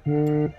All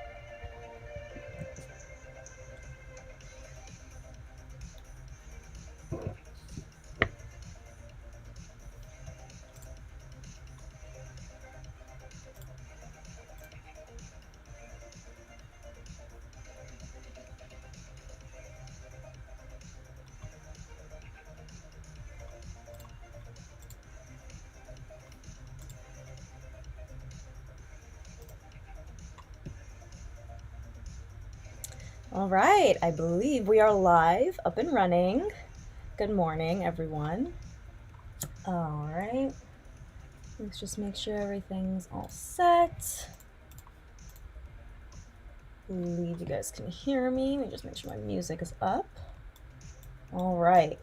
right, I believe we are live, up and running. Good morning, everyone. All right, let's just make sure everything's all set. I believe you guys can hear me. Let me just make sure my music is up. All right.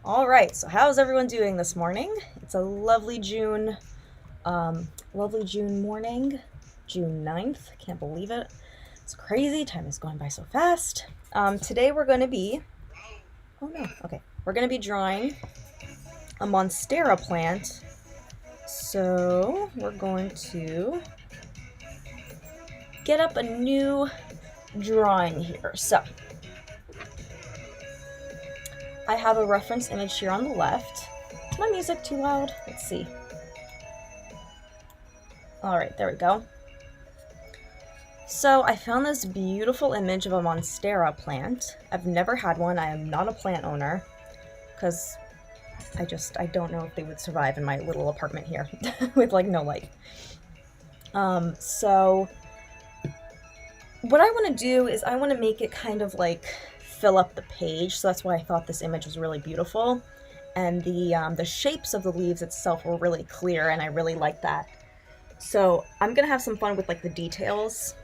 All right, so how's everyone doing this morning? It's a lovely June morning, June 9th. I can't believe it. It's crazy. Time is going by so fast. Today we're going to be, oh no, okay. We're going to be drawing a monstera plant. So we're going to get up a new drawing here. So I have a reference image here on the left. Is my music too loud? Let's see. All right, there we go. So I found this beautiful image of a monstera plant. I've never had one. I am not a plant owner because I don't know if they would survive in my little apartment here with like no light. So what I want to do is I want to make it kind of like fill up the page. So that's why I thought this image was really beautiful. And the shapes of the leaves itself were really clear, and I really like that. So I'm gonna have some fun with like the details,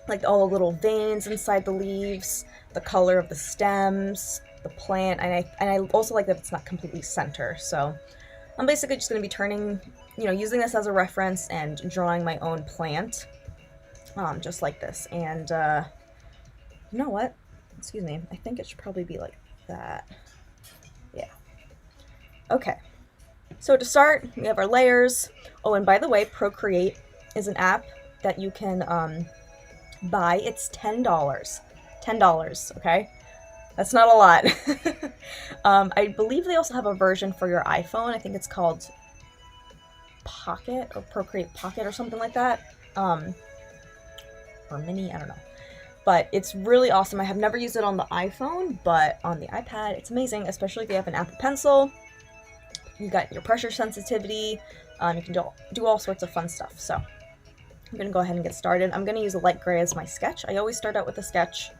like all the little veins inside the leaves, the color of the stems, the plant, and I also like that it's not completely center. So I'm basically just going to be turning, using this as a reference and drawing my own plant, just like this. And you know what? Excuse me. I think it should probably be like that. Yeah. Okay. So to start, we have our layers. Oh, and by the way, Procreate is an app that you can buy. It's $10. $10, okay? That's not a lot. I believe they also have a version for your iPhone. I think it's called Pocket or Procreate Pocket or something like that. Or Mini, I don't know. But it's really awesome. I have never used it on the iPhone, but on the iPad, it's amazing, especially if you have an Apple Pencil. You got your pressure sensitivity. You can do all sorts of fun stuff. So I'm going to go ahead and get started. I'm going to use a light gray as my sketch. I always start out with a sketch.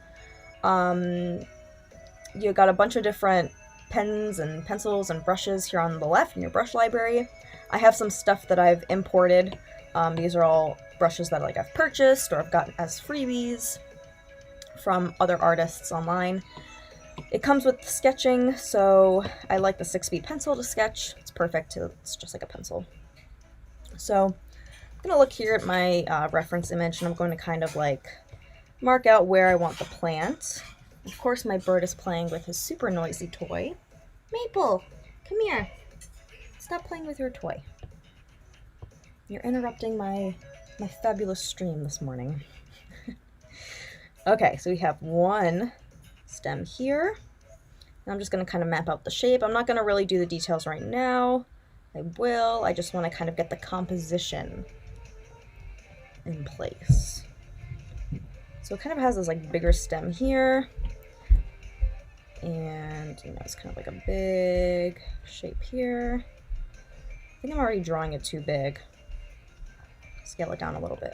You got a bunch of different pens and pencils and brushes here on the left in your brush library. I have some stuff that I've imported. These are all brushes that I've purchased or I've gotten as freebies from other artists online. It comes with sketching, so I like the 6B pencil to sketch. It's perfect. It's just like a pencil. So I'm going to look here at my reference image, and I'm going to kind of mark out where I want the plant. Of course, my bird is playing with his super noisy toy. Maple, come here. Stop playing with your toy. You're interrupting my fabulous stream this morning. Okay, so we have one stem here. I'm just going to kind of map out the shape. I'm not going to really do the details right now. I will. I just want to kind of get the composition in place. So it kind of has this bigger stem here. And it's kind of like a big shape here. I think I'm already drawing it too big. Scale it down a little bit.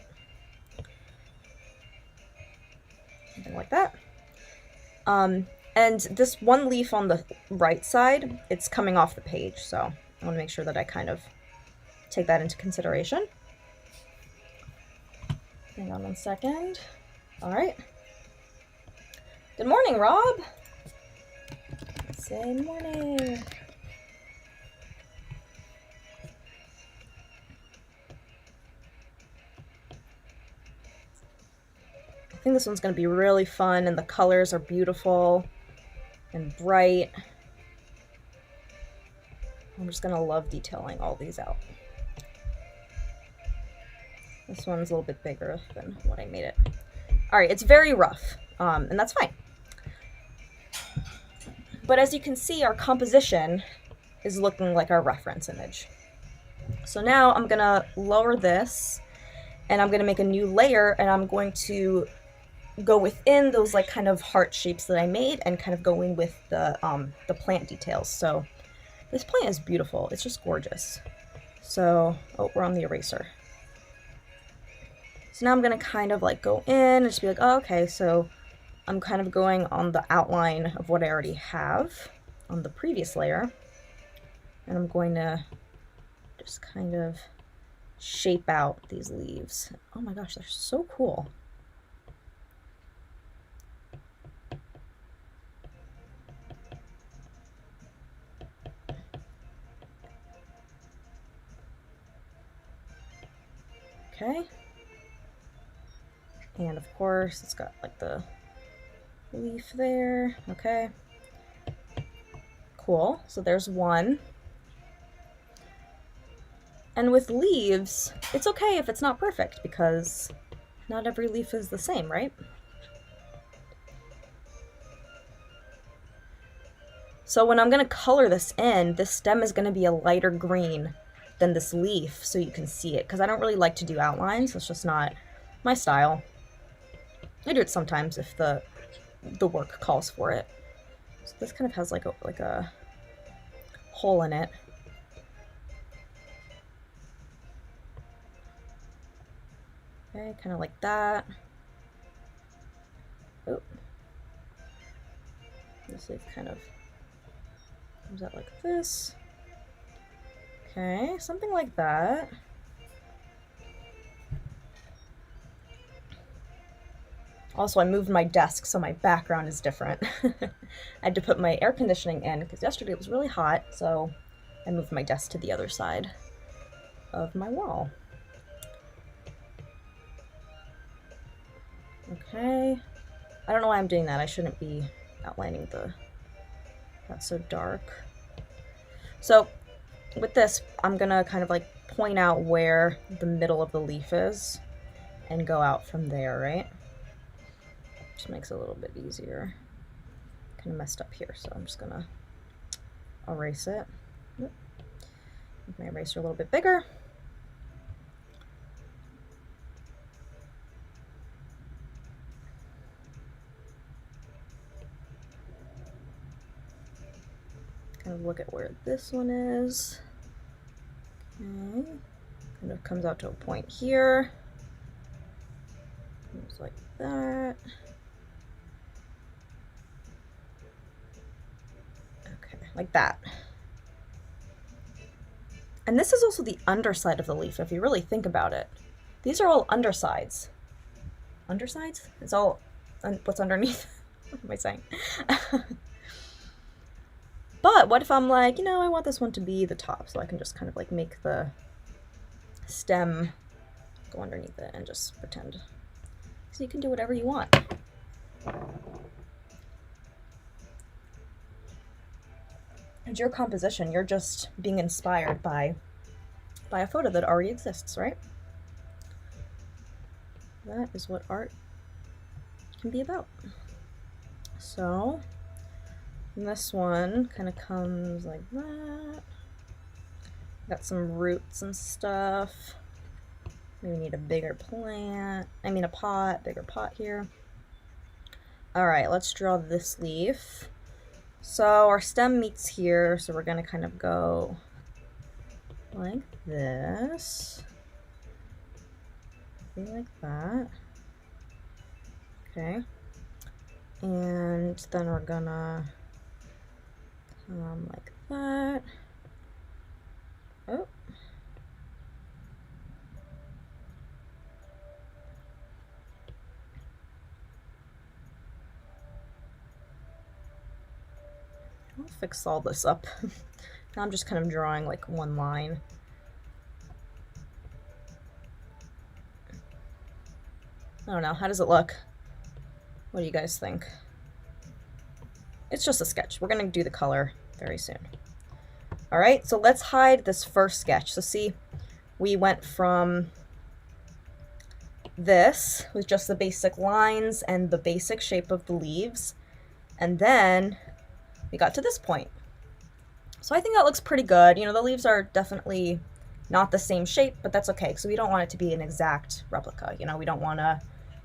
Something like that. And this one leaf on the right side, it's coming off the page, so I want to make sure that I kind of take that into consideration. Hang on 1 second. All right. Good morning, Rob. Say morning. I think this one's going to be really fun, and the colors are beautiful and bright. I'm just going to love detailing all these out. This one's a little bit bigger than what I made it. All right, it's very rough, and that's fine. But as you can see, our composition is looking like our reference image. So now I'm gonna lower this, and I'm gonna make a new layer, and I'm going to go within those like kind of heart shapes that I made and kind of go in with the plant details. So this plant is beautiful. It's just gorgeous. So, oh, we're on the eraser. So now I'm gonna kind of like go in and just be like, oh, okay, so I'm kind of going on the outline of what I already have on the previous layer. And I'm going to just kind of shape out these leaves. Oh my gosh, they're so cool. Okay. And of course, it's got like the leaf there. Okay. Cool. So there's one. And with leaves, it's okay if it's not perfect because not every leaf is the same, right? So when I'm going to color this in, this stem is going to be a lighter green than this leaf so you can see it, because I don't really like to do outlines. It's just not my style. I do it sometimes if the work calls for it. So this kind of has like a hole in it. Okay, kind of like that. Oh, this leaf kind of comes out like this. Okay, something like that. Also, I moved my desk, so my background is different. I had to put my air conditioning in because yesterday it was really hot, so I moved my desk to the other side of my wall. Okay. I don't know why I'm doing that. I shouldn't be outlining that's so dark. So with this, I'm gonna kind of like point out where the middle of the leaf is and go out from there, right? Just makes it a little bit easier. Kind of messed up here, so I'm just gonna erase it. Make my eraser a little bit bigger. Kind of look at where this one is. Okay. Kind of comes out to a point here. Just like that. Okay, like that. And this is also the underside of the leaf, if you really think about it. These are all undersides. Undersides? It's all what's underneath. What am I saying? But what if I'm like, you know, I want this one to be the top, so I can just kind of like make the stem go underneath it and just pretend. So you can do whatever you want. And your composition, you're just being inspired by a photo that already exists, right? That is what art can be about. So this one kind of comes like that. Got some roots and stuff. Maybe need a bigger plant. I mean a pot, bigger pot here. All right, let's draw this leaf. So our stem meets here, so we're gonna kind of go like this. Maybe like that. Okay. And then we're gonna come like that. Oh. I'll fix all this up. Now I'm just kind of drawing like one line. I don't know, how does it look? What do you guys think? It's just a sketch. We're gonna do the color very soon. All right, so let's hide this first sketch. So see, we went from this with just the basic lines and the basic shape of the leaves. And then we got to this point. So I think that looks pretty good. You know, the leaves are definitely not the same shape, but that's okay, because we don't want it to be an exact replica. You know, we don't want to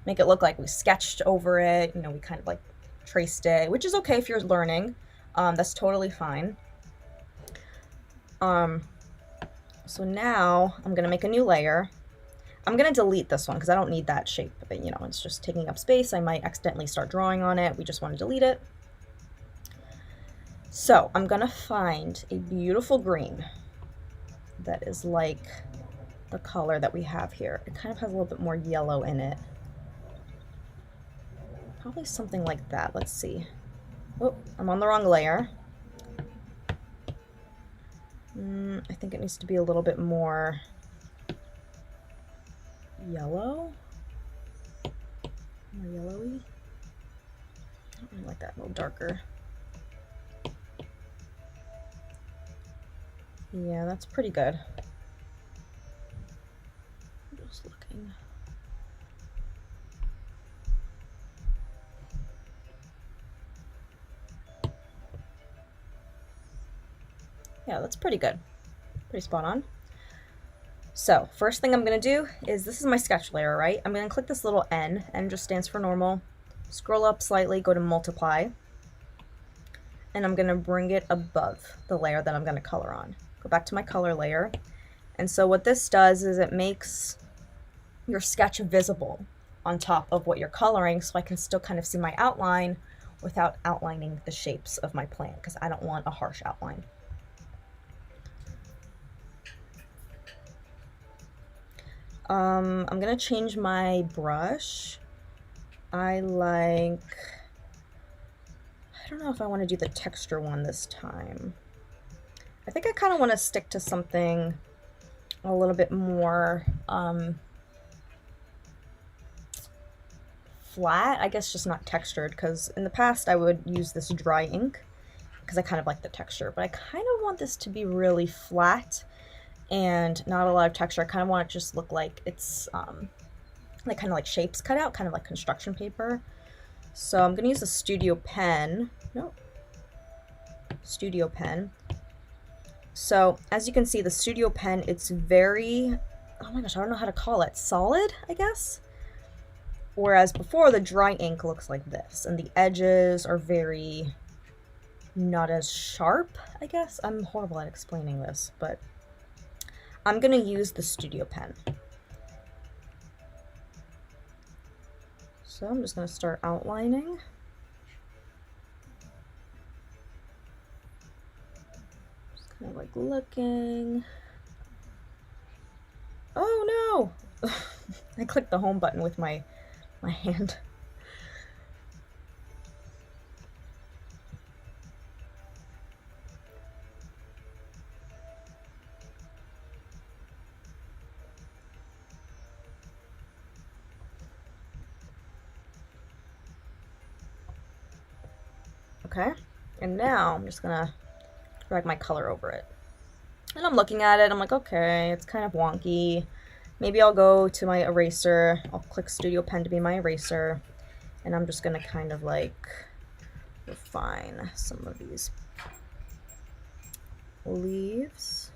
make it look like we sketched over it. You know, we kind of like traced it, which is okay if you're learning. That's totally fine. So now I'm going to make a new layer. I'm going to delete this one because I don't need that shape. But, you know, it's just taking up space. I might accidentally start drawing on it. We just want to delete it. So I'm going to find a beautiful green that is like the color that we have here. It kind of has a little bit more yellow in it. Probably something like that. Let's see. Oh, I'm on the wrong layer. I think it needs to be a little bit more yellow. More yellowy. I don't really like that, a little darker. Yeah, that's pretty good. I'm just looking. Yeah, that's pretty good. Pretty spot on. So, first thing I'm going to do is, this is my sketch layer, right? I'm going to click this little N. N just stands for normal. Scroll up slightly, go to multiply. And I'm going to bring it above the layer that I'm going to color on. Go back to my color layer. And so what this does is it makes your sketch visible on top of what you're coloring, so I can still kind of see my outline without outlining the shapes of my plant, because I don't want a harsh outline. I'm gonna change my brush. I don't know if I want to do the texture one this time. I think I kind of want to stick to something a little bit more flat, I guess, just not textured, because in the past I would use this dry ink because I kind of like the texture, but I kind of want this to be really flat and not a lot of texture. I kind of want it to just look like it's like kind of like shapes cut out, kind of like construction paper. So I'm gonna use a studio pen. Studio pen. So as you can see, the studio pen, it's very, oh my gosh, I don't know how to call it, solid, I guess. Whereas before, the dry ink looks like this, and the edges are very not as sharp, I guess. I'm horrible at explaining this, but I'm gonna use the studio pen. So I'm just gonna start outlining. Just kind of like looking. Oh no! I clicked the home button with my hand. Okay, and now I'm just gonna drag my color over it. And I'm looking at it, I'm like, okay, it's kind of wonky. Maybe I'll go to my eraser. I'll click Studio Pen to be my eraser. And I'm just gonna kind of like refine some of these leaves.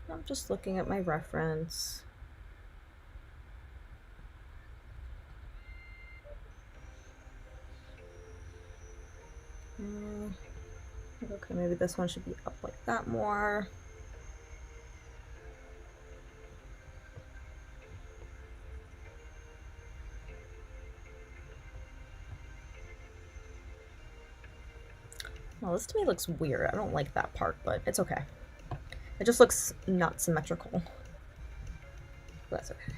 I'm just looking at my reference. Okay, maybe this one should be up like that more. Well, this to me looks weird. I don't like that part, but it's okay. It just looks not symmetrical. But that's okay.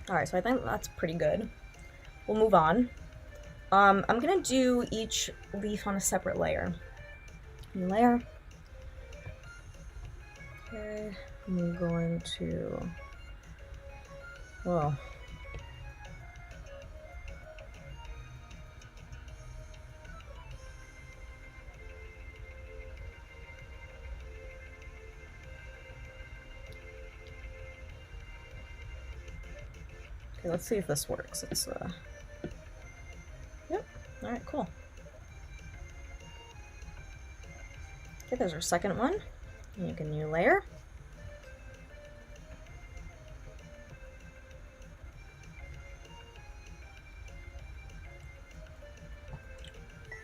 Alright, so I think that's pretty good. We'll move on. I'm gonna do each leaf on a separate layer. New layer. Okay, I'm going to, whoa. Okay, let's see if this works. It's, yep, all right, cool. Okay, there's our second one. Make a new layer.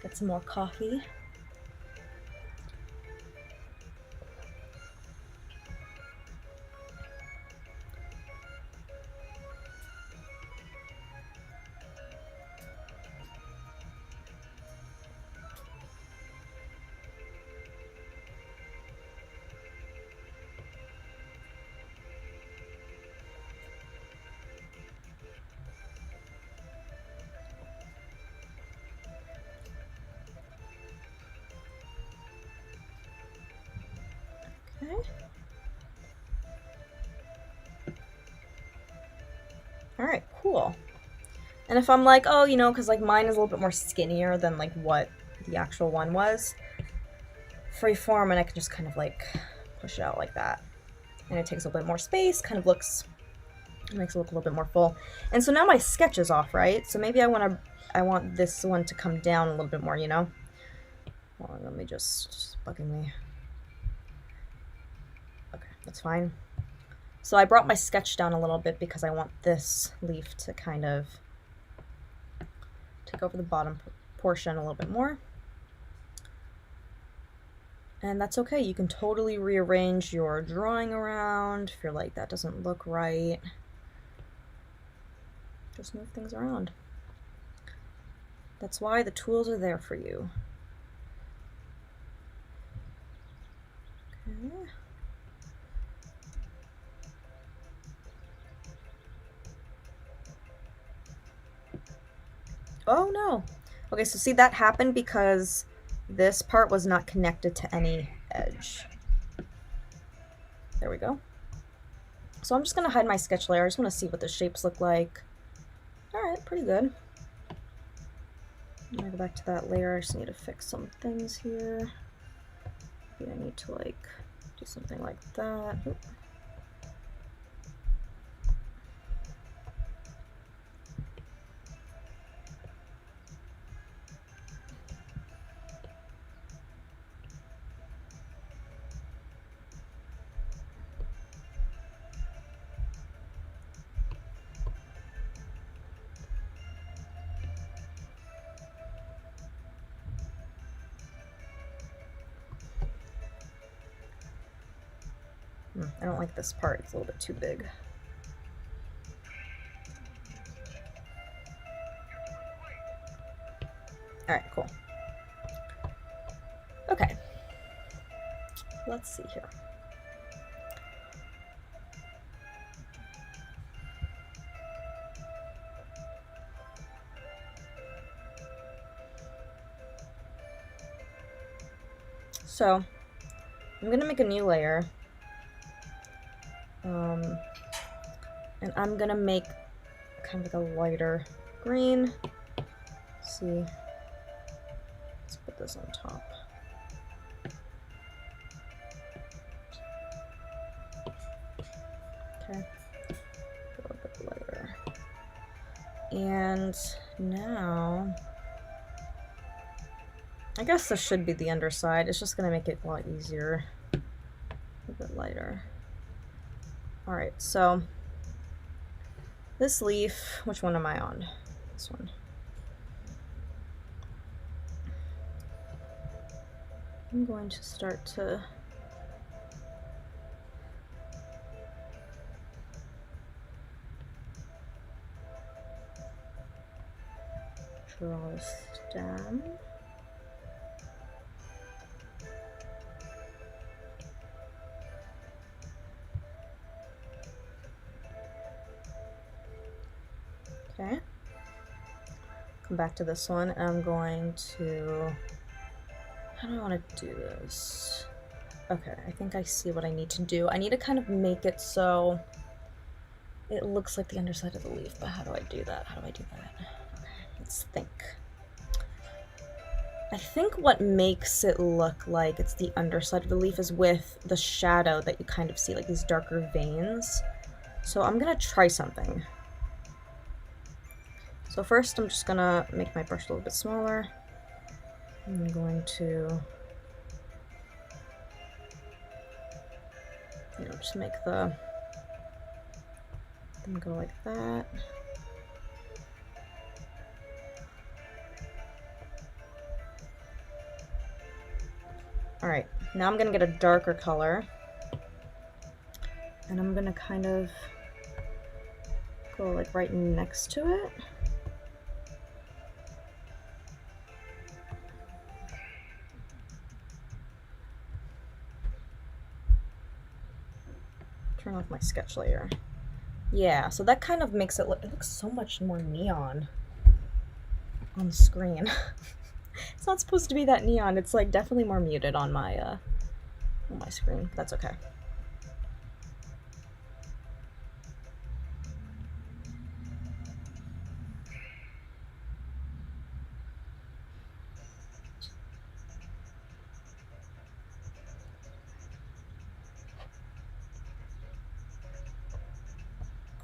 Get some more coffee. Okay. All right, cool. And if I'm like, oh, you know, because like mine is a little bit more skinnier than like what the actual one was, freeform, and I can just kind of like push it out like that. And it takes a little bit more space, kind of looks, it makes it look a little bit more full. And so now my sketch is off, right? So maybe I want this one to come down a little bit more, you know? Hold on, let me just bugging me. Okay, that's fine. So I brought my sketch down a little bit because I want this leaf to kind of take over the bottom portion a little bit more. And that's okay. You can totally rearrange your drawing around if you're like, that doesn't look right. Just move things around. That's why the tools are there for you. Okay. Oh no. Okay, so see, that happened because this part was not connected to any edge. There we go. So I'm just gonna hide my sketch layer. I just wanna see what the shapes look like. All right, pretty good. I'm gonna go back to that layer. I just need to fix some things here. Maybe I need to like do something like that. Oop. I don't like this part. It's a little bit too big. All right, cool. Okay. Let's see here. So I'm gonna make a new layer. And I'm gonna make kind of like a lighter green. Let's see. Let's put this on top. Okay. A little bit lighter. And now, I guess this should be the underside. It's just gonna make it a lot easier. A bit lighter. All right, so this leaf, which one am I on? This one. I'm going to start to draw a stem. Okay. Come back to this one, and I'm going to How do I want to do this? Okay, I think I see what I need to do. I need to kind of make it so it looks like the underside of the leaf, but how do I do that? How do I do that? Okay, let's think. I think what makes it look like it's the underside of the leaf is with the shadow that you kind of see, like these darker veins. So I'm gonna try something. So first I'm just gonna make my brush a little bit smaller. I'm going to, just make them go like that. Alright, now I'm gonna get a darker color. And I'm gonna kind of go like right next to it. Turn off my sketch layer. Yeah, so that kind of makes it looks so much more neon on the screen. It's not supposed to be that neon. It's like definitely more muted on my screen, but that's okay.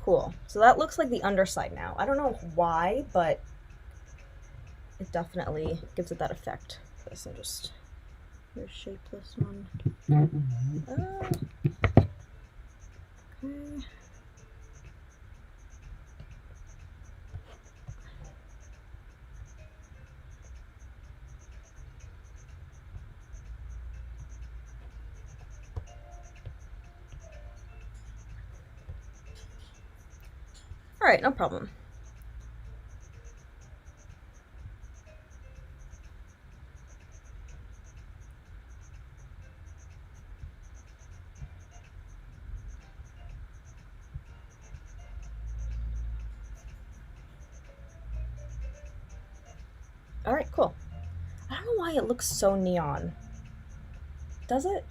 Cool. So that looks like the underside now. I don't know why, but it definitely gives it that effect. So just reshape this one. Okay. All right, no problem. All right, cool. I don't know why it looks so neon. Does it?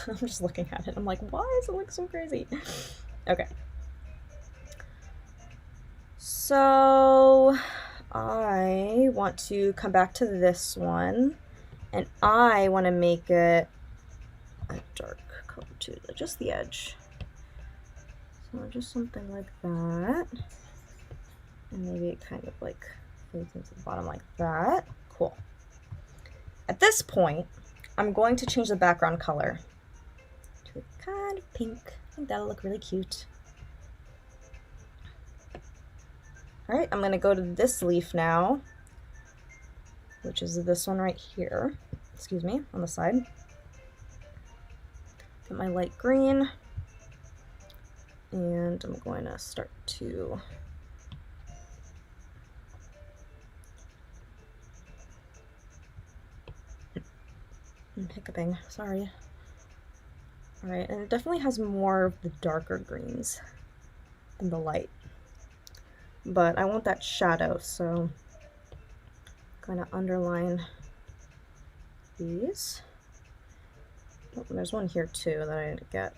I'm just looking at it. I'm like, why does it look so crazy? Okay. So I want to come back to this one, and I want to make it a dark color too, just the edge. So just something like that. And maybe it kind of like fades into the bottom like that. Cool. At this point, I'm going to change the background color to kind of pink. I think that'll look really cute. All right, I'm gonna go to this leaf now, which is this one right here. Excuse me, on the side. Get my light green, and I'm going to start to I'm hiccuping, sorry. All right, and it definitely has more of the darker greens than the light. But I want that shadow, so I'm going to underline these. Oh, there's one here too that I didn't get.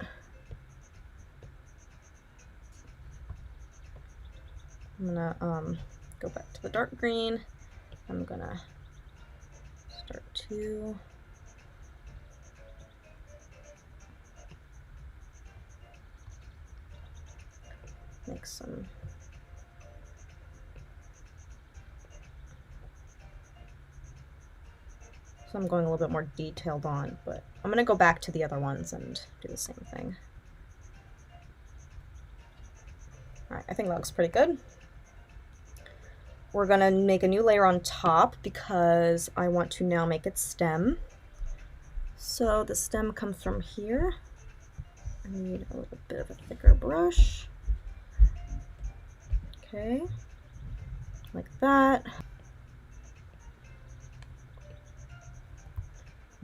I'm gonna go back to the dark green. I'm gonna start to make some So I'm going a little bit more detailed on, but I'm gonna go back to the other ones and do the same thing. All right, I think that looks pretty good. We're gonna make a new layer on top because I want to now make it stem. So the stem comes from here. I need a little bit of a thicker brush. Okay, like that.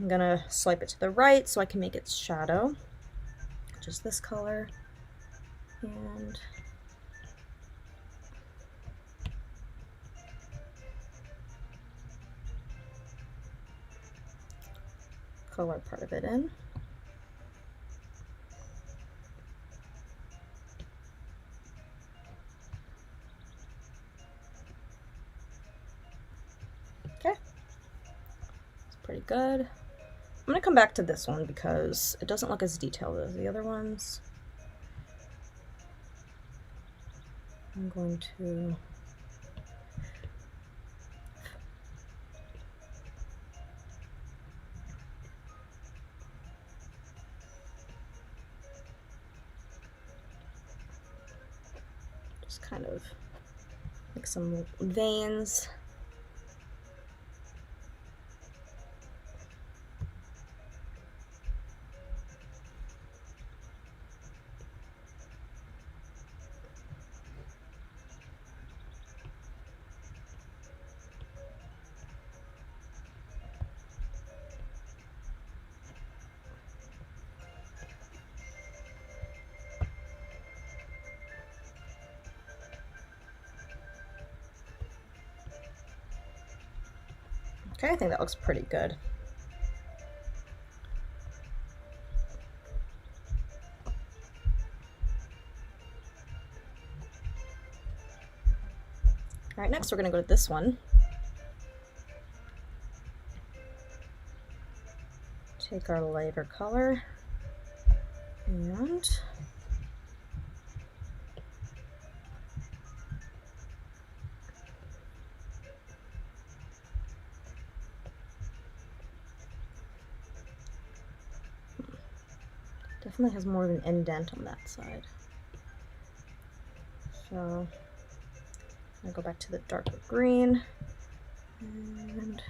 I'm gonna swipe it to the right so I can make its shadow. Just this color. And color part of it in. Okay, it's pretty good. I'm gonna come back to this one because it doesn't look as detailed as the other ones. I'm going to just kind of make some veins. Okay, I think that looks pretty good. All right, next we're gonna go to this one. Take our lighter color and definitely has more of an indent on that side. So I'm gonna go back to the darker green and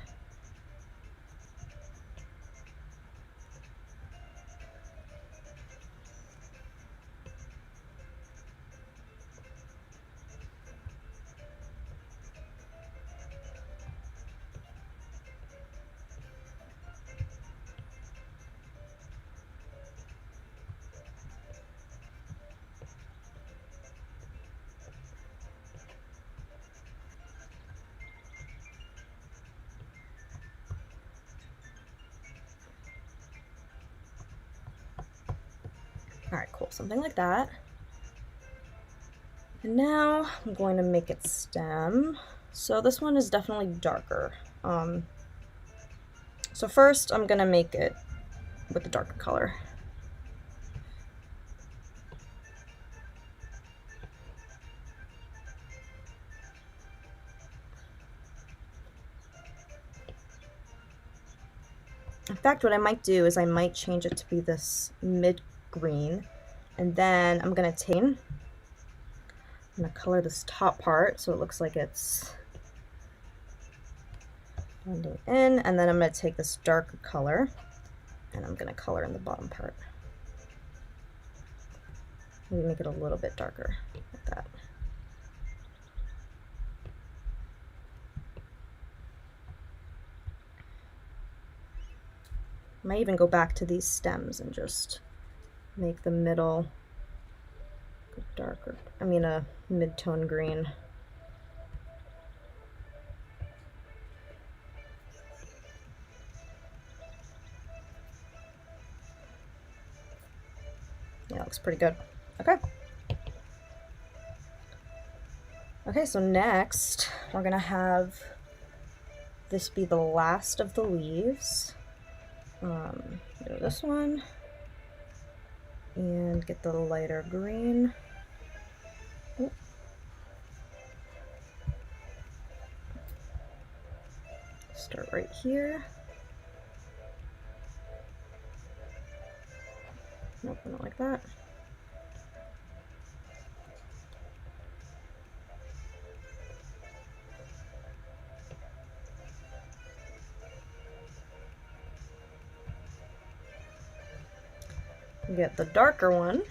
all right, cool, something like that. And now I'm going to make it stem. So this one is definitely darker. So first I'm gonna make it with the darker color. In fact, what I might do is I might change it to be this mid green, and then I'm gonna color this top part so it looks like it's blending in, and then I'm gonna take this darker color and I'm gonna color in the bottom part. Maybe make it a little bit darker, like that. I might even go back to these stems and just make the middle darker, a mid-tone green. Yeah, looks pretty good. Okay. Okay, so next we're gonna have this be the last of the leaves. Do this one and get the lighter green. Oop. Start right here. Open it like that. Get the darker one.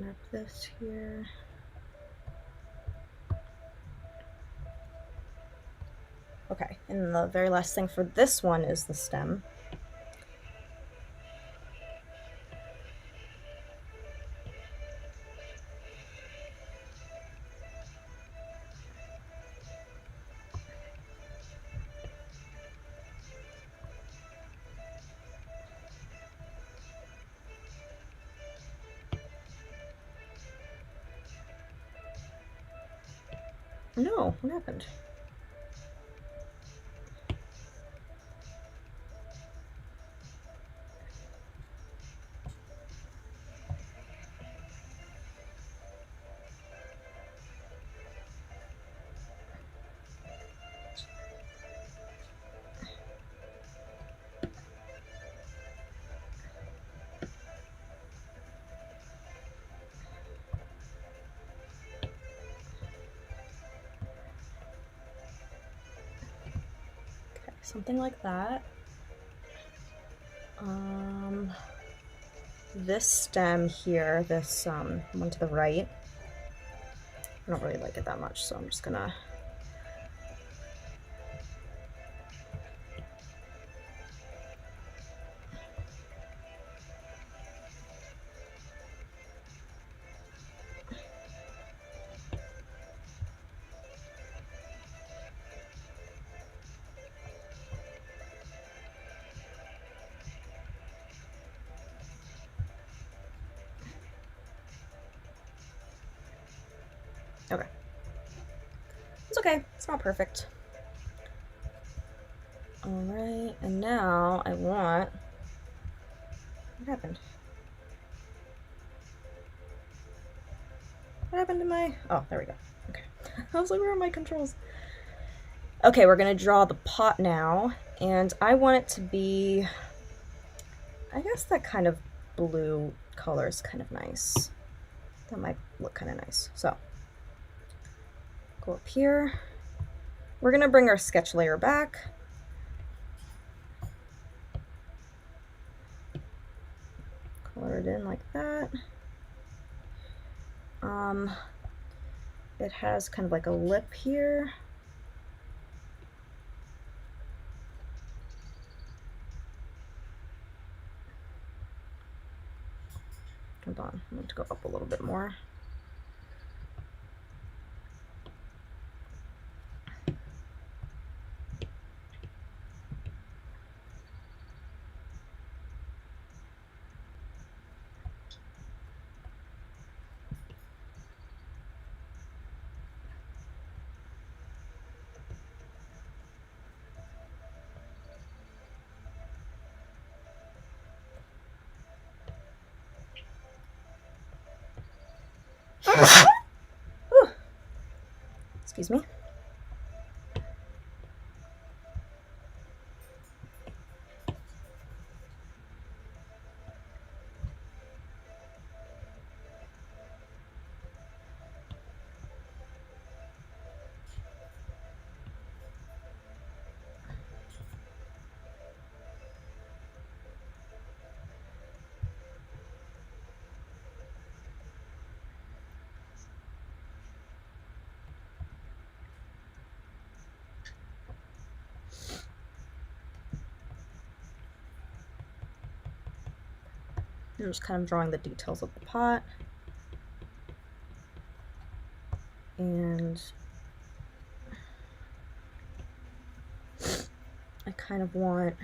snap this here. Okay, and the very last thing for this one is the stem. No, what happened? Okay, something like that. This stem here, this one to the right, I don't really like it that much, so I'm just gonna okay. It's okay, it's not perfect. Alright, and now I want... What happened? What happened to my... Oh, there we go. Okay. I was like, where are my controls? Okay, we're gonna draw the pot now, and I want it to be... I guess that kind of blue color is kind of nice. That might look kind of nice. So, go up here. We're gonna bring our sketch layer back. Color it in like that. It has kind of like a lip here. Hold on, I'm going to go up a little bit more. Excuse me. I'm just kind of drawing the details of the pot. And I kind of want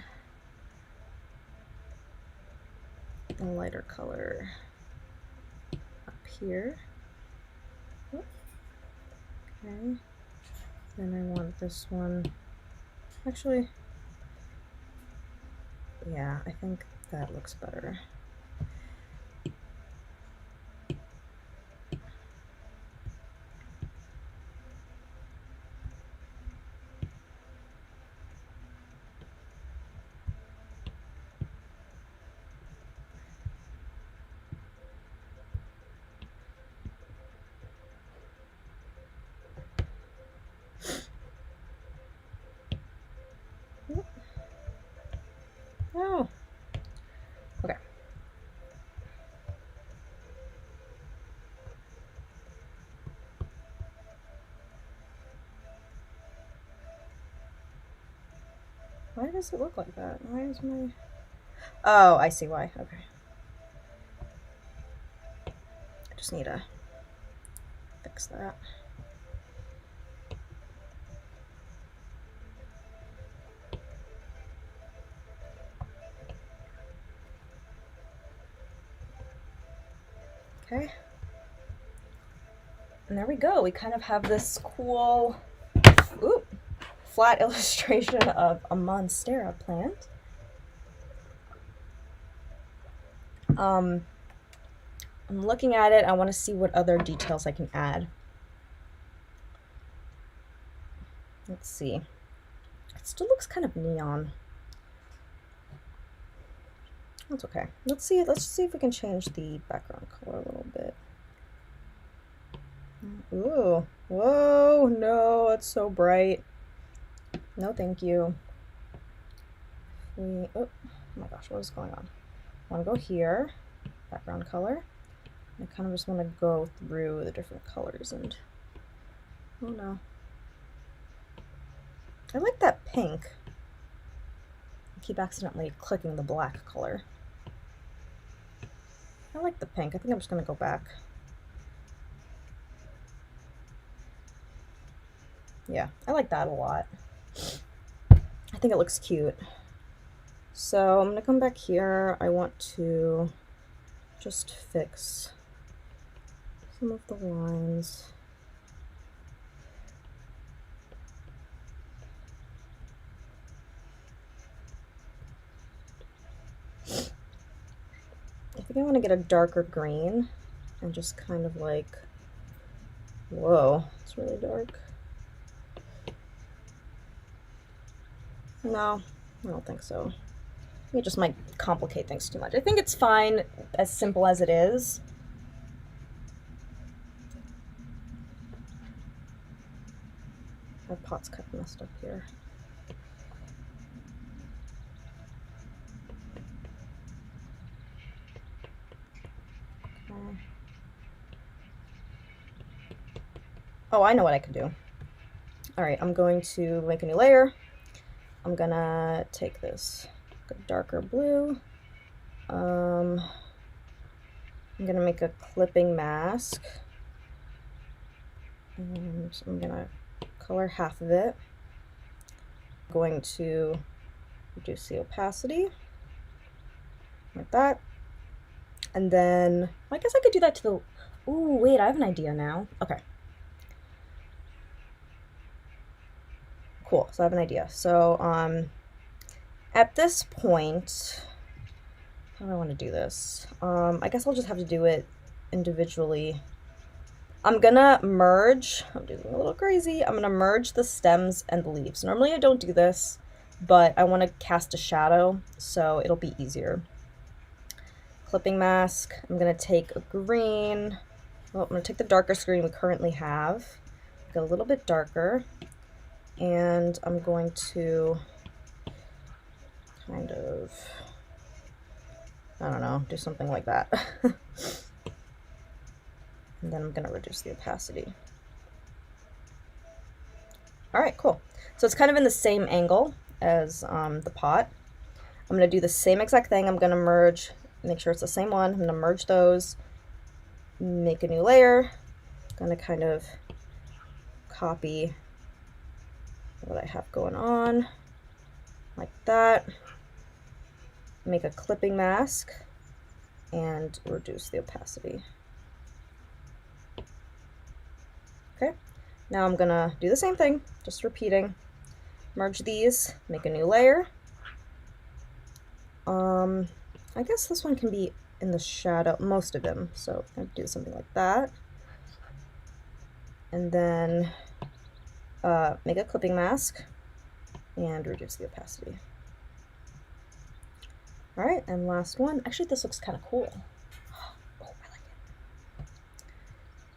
a lighter color up here. Okay. Then I want this one. Actually, yeah, I think that looks better. Oh, okay. Why does it look like that? Why is my... Oh, I see why. Okay. I just need to fix that. Okay. And there we go. We kind of have this cool, flat illustration of a monstera plant. I'm looking at it. I want to see what other details I can add. Let's see. It still looks kind of neon. That's okay. Let's see if we can change the background color a little bit. Ooh, whoa, no, it's so bright. No, thank you. Oh my gosh, what is going on? I want to go here, background color. I kind of just want to go through the different colors and, oh no. I like that pink. I keep accidentally clicking the black color. I like the pink. I think I'm just going to go back. Yeah, I like that a lot. I think it looks cute. So I'm going to come back here. I want to just fix some of the lines. I think I want to get a darker green and just kind of like, whoa, it's really dark. No, I don't think so. It just might complicate things too much. I think it's fine as simple as it is. My pot's kind of messed up here. Okay. Oh, I know what I could do. All right, I'm going to make a new layer. I'm gonna take this darker blue. I'm gonna make a clipping mask. And I'm gonna color half of it. I'm going to reduce the opacity like that. And then, I guess I could do that to the, ooh, wait, I have an idea now. Okay. Cool, so I have an idea. So at this point, how do I want to do this? I guess I'll just have to do it individually. I'm gonna merge, I'm doing a little crazy, I'm gonna merge the stems and the leaves. Normally I don't do this, but I want to cast a shadow, so it'll be easier. Clipping mask, I'm gonna take a green, well, I'm gonna take the darkest green we currently have, go a little bit darker, and I'm going to kind of, I don't know, do something like that. And then I'm going to reduce the opacity. All right, cool. So it's kind of in the same angle as the pot. I'm going to do the same exact thing. I'm going to merge, make sure it's the same one. I'm going to merge those, make a new layer. I'm going to kind of copy what I have going on, like that. Make a clipping mask and reduce the opacity. Okay, now I'm gonna do the same thing, just repeating. Merge these, make a new layer. I guess this one can be in the shadow, most of them, so I'm gonna do something like that. And then make a clipping mask and reduce the opacity. All right, and last one. Actually, this looks kind of cool. Oh, I like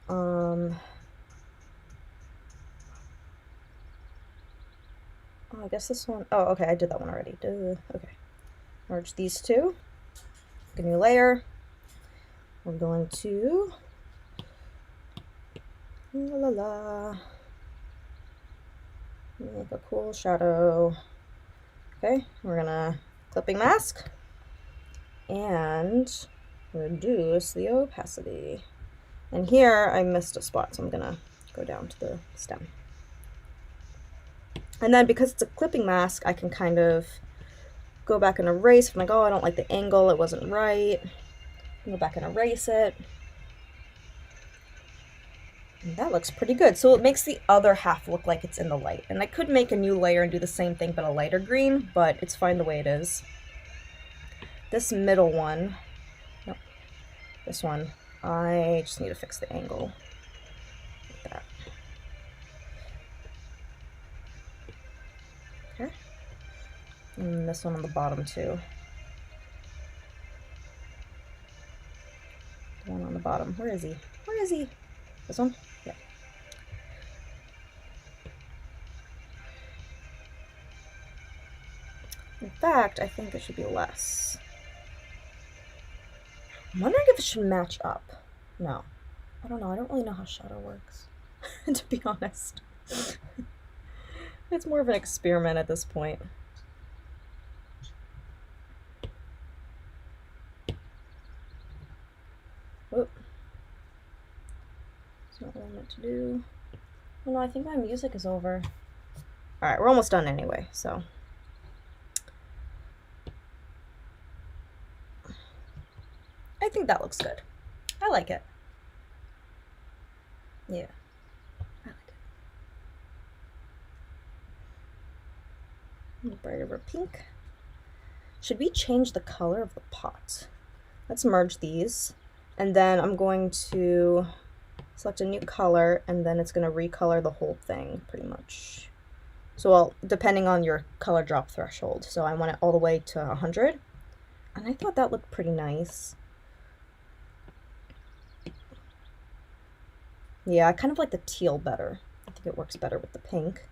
it. Oh, I guess this one, oh, okay, I did that one already. Duh. Okay. Merge these two. Make a new layer. We're going to, make a cool shadow. Okay, we're gonna clipping mask and reduce the opacity. And here I missed a spot, so I'm gonna go down to the stem. And then because it's a clipping mask, I can kind of go back and erase. If I'm like, oh, I don't like the angle, it wasn't right. Go back and erase it. And that looks pretty good. So it makes the other half look like it's in the light. And I could make a new layer and do the same thing, but a lighter green, but it's fine the way it is. This middle one, nope, this one, I just need to fix the angle. Like that. Okay. And this one on the bottom too. The one on the bottom. Where is he? Where is he? This one? Yeah. In fact, I think it should be less. I'm wondering if it should match up. No. I don't know. I don't really know how shadow works, to be honest. It's more of an experiment at this point. Whoop. It's not what I meant to do. Oh no, I think my music is over. Alright, we're almost done anyway, so. I think that looks good. I like it. Yeah. I like it. A bright over pink. Should we change the color of the pot? Let's merge these. And then I'm going to select a new color, and then it's going to recolor the whole thing, pretty much. So, well, depending on your color drop threshold. So I want it all the way to 100. And I thought that looked pretty nice. Yeah, I kind of like the teal better. I think it works better with the pink.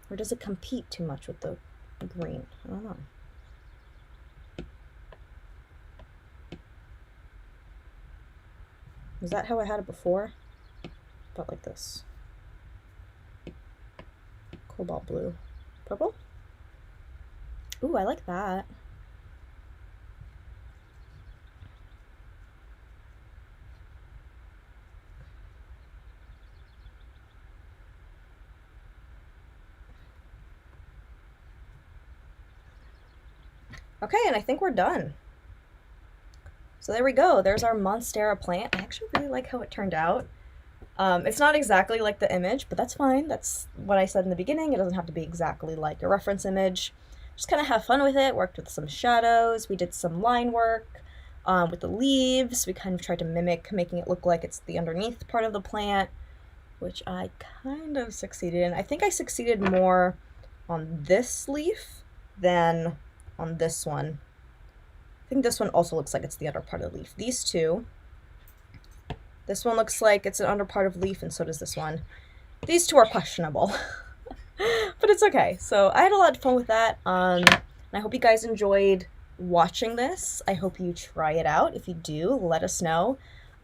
Or does it compete too much with the green? I don't know. Is that how I had it before? About like this. Cobalt blue. Purple? Ooh, I like that. Okay, and I think we're done. So there we go. There's our monstera plant. I actually really like how it turned out. It's not exactly like the image, but that's fine. That's what I said in the beginning. It doesn't have to be exactly like a reference image. Just kind of have fun with it. Worked with some shadows. We did some line work with the leaves. We kind of tried to mimic making it look like it's the underneath part of the plant, which I kind of succeeded in. I think I succeeded more on this leaf than on this one. I think this one also looks like it's the under part of the leaf. These two. This one looks like it's an under part of the leaf, and so does this one. These two are questionable. But it's okay. So I had a lot of fun with that. And I hope you guys enjoyed watching this. I hope you try it out. If you do, let us know.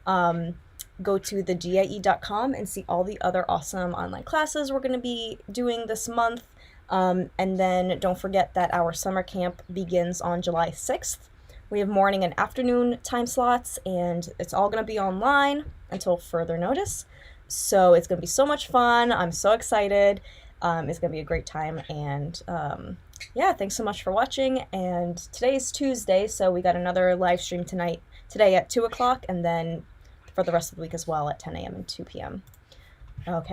Go to thedie.com and see all the other awesome online classes we're going to be doing this month. And then don't forget that our summer camp begins on July 6th. We have morning and afternoon time slots, and it's all going to be online until further notice. So it's going to be so much fun. I'm so excited. It's going to be a great time. And yeah, thanks so much for watching. And today is Tuesday, so we got another live stream today at 2 o'clock, and then for the rest of the week as well at 10 a.m. and 2 p.m. Okay.